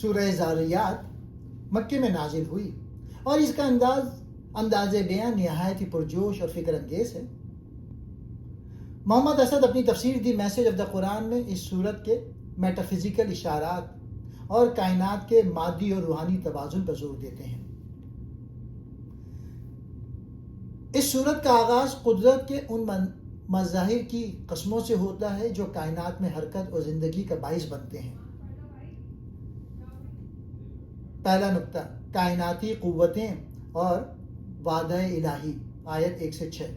سورہ ذاریات مکے میں نازل ہوئی اور اس کا انداز بیان نہایت ہی پرجوش اور فکر انگیز ہے۔ محمد اسد اپنی تفسیر دی میسج آف دا قرآن میں اس سورت کے میٹافزیکل اشارات اور کائنات کے مادی اور روحانی توازن پر زور دیتے ہیں۔ اس سورت کا آغاز قدرت کے ان مظاہر کی قسموں سے ہوتا ہے جو کائنات میں حرکت اور زندگی کا باعث بنتے ہیں۔ پہلا نقطہ، کائناتی قوتیں اور وعدہ الہی، آیت 1 سے 6۔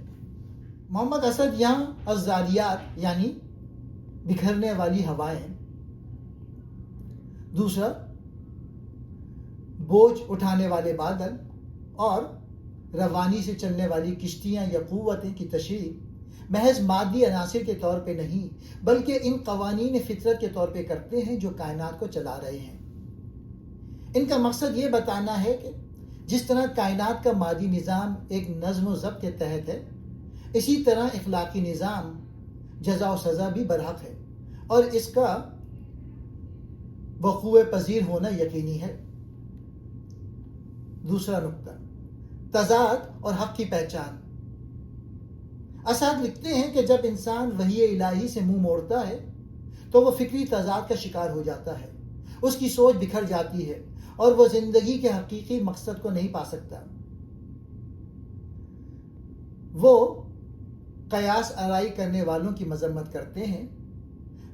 محمد اسد یہاں الذاریات یعنی بکھرنے والی ہوائیں، دوسرا بوجھ اٹھانے والے بادل اور روانی سے چلنے والی کشتیاں یا قوتیں کی تشریح محض مادی عناصر کے طور پہ نہیں بلکہ ان قوانین فطرت کے طور پہ کرتے ہیں جو کائنات کو چلا رہے ہیں۔ ان کا مقصد یہ بتانا ہے کہ جس طرح کائنات کا مادی نظام ایک نظم و ضبط کے تحت ہے، اسی طرح اخلاقی نظام جزا و سزا بھی برحق ہے اور اس کا وقوع پذیر ہونا یقینی ہے۔ دوسرا نقطہ، تضاد اور حق کی پہچان۔ اسد لکھتے ہیں کہ جب انسان وحی الہی سے منہ موڑتا ہے تو وہ فکری تضاد کا شکار ہو جاتا ہے، اس کی سوچ بکھر جاتی ہے اور وہ زندگی کے حقیقی مقصد کو نہیں پا سکتا۔ وہ قیاس آرائی کرنے والوں کی مذمت کرتے ہیں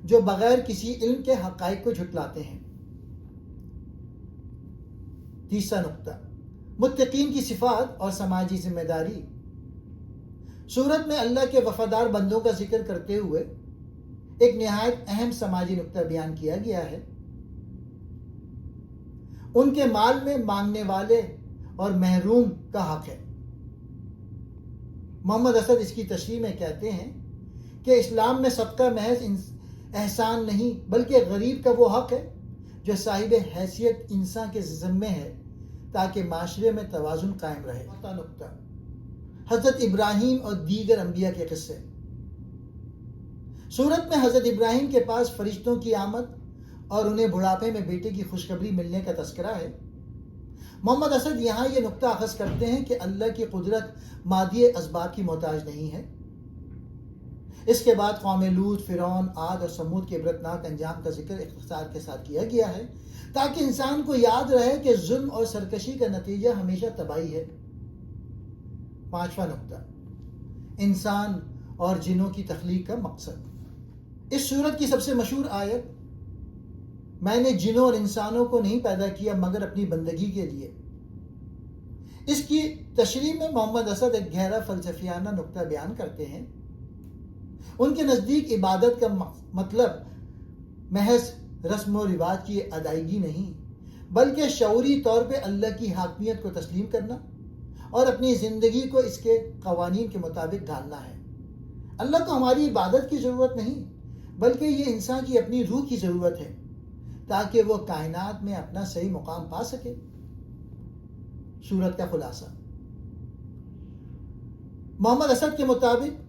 جو بغیر کسی علم کے حقائق کو جھٹلاتے ہیں۔ تیسرا نقطہ، متقین کی صفات اور سماجی ذمہ داری۔ سورت میں اللہ کے وفادار بندوں کا ذکر کرتے ہوئے ایک نہایت اہم سماجی نقطہ بیان کیا گیا ہے۔ ان کے مال میں مانگنے والے اور محروم کا حق ہے۔ محمد اسد اس کی تشریح میں کہتے ہیں کہ اسلام میں صدقہ محض احسان نہیں بلکہ غریب کا وہ حق ہے جو صاحب حیثیت انسان کے ذمے ہے تاکہ معاشرے میں توازن قائم رہے۔ چوتھا نقطہ، حضرت ابراہیم اور دیگر انبیاء کے قصے۔ سورت میں حضرت ابراہیم کے پاس فرشتوں کی آمد اور انہیں بڑھاپے میں بیٹے کی خوشخبری ملنے کا تذکرہ ہے۔ محمد اسد یہاں یہ نقطہ اخذ کرتے ہیں کہ اللہ کی قدرت مادی اسباب کی محتاج نہیں ہے۔ اس کے بعد قوم لوط، فرعون، عاد اور سمود کے عبرتناک انجام کا ذکر اختصار کے ساتھ کیا گیا ہے تاکہ انسان کو یاد رہے کہ ظلم اور سرکشی کا نتیجہ ہمیشہ تباہی ہے۔ پانچواں نقطہ، انسان اور جنوں کی تخلیق کا مقصد۔ اس سورت کی سب سے مشہور آیت، میں نے جنوں اور انسانوں کو نہیں پیدا کیا مگر اپنی بندگی کے لیے، اس کی تشریح میں محمد اسد ایک گہرا فلسفیانہ نقطہ بیان کرتے ہیں۔ ان کے نزدیک عبادت کا مطلب محض رسم و رواج کی ادائیگی نہیں بلکہ شعوری طور پہ اللہ کی حاکمیت کو تسلیم کرنا اور اپنی زندگی کو اس کے قوانین کے مطابق ڈھالنا ہے۔ اللہ کو ہماری عبادت کی ضرورت نہیں بلکہ یہ انسان کی اپنی روح کی ضرورت ہے تاکہ وہ کائنات میں اپنا صحیح مقام پا سکے۔ سورت کا خلاصہ، محمد اسد کے مطابق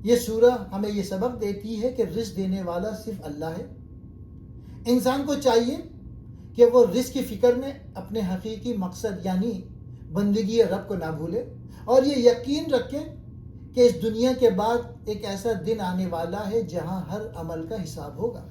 یہ سورہ ہمیں یہ سبق دیتی ہے کہ رزق دینے والا صرف اللہ ہے۔ انسان کو چاہیے کہ وہ رزق کی فکر میں اپنے حقیقی مقصد یعنی بندگی رب کو نہ بھولے اور یہ یقین رکھے کہ اس دنیا کے بعد ایک ایسا دن آنے والا ہے جہاں ہر عمل کا حساب ہوگا۔